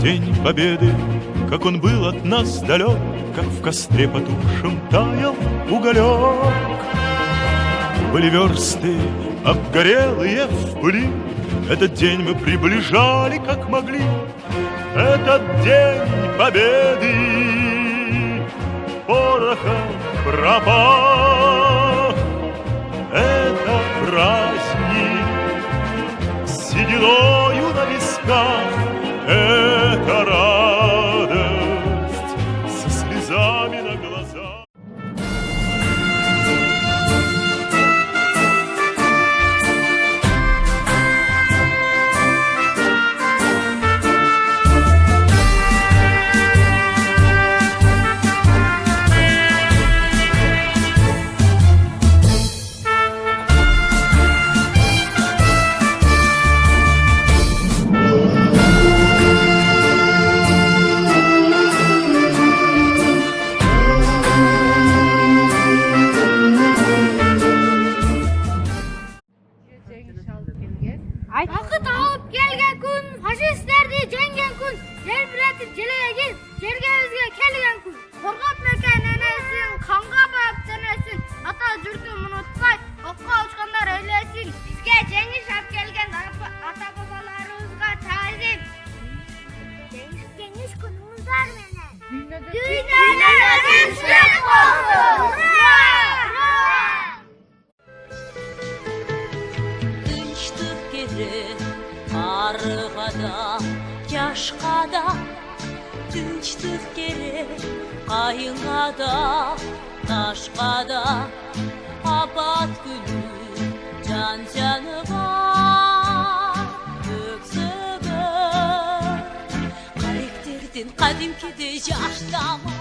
День Победы, как он был от нас далек, как в костре потухшем таял уголек. Были версты обгорелые в пыли, этот день мы приближали как могли. Этот день Победы порохом пропах. Это праздник с сединою на висках. Это радость со слезами на глазах. Вакыт алып келген күн, фашисттерди жеңген күн, желбиретип желегин, жергебизге келген күн. Коргоп мекен энесин, канга баап денесин, ата журтун унутпай, окко учкандар эйлесин. Бизге жеңиш алып келген ата бабаларыбызга таазим. Жеңиш күнүңүздөр менен. Дүйнөдө тынчтык болсун. Арыға да, яшқа да, тынчтык керек, қайынға да, ташқа да, апат күні, жан-жаны бар, өксігір. Қайықтерден қадимкіде жаштама.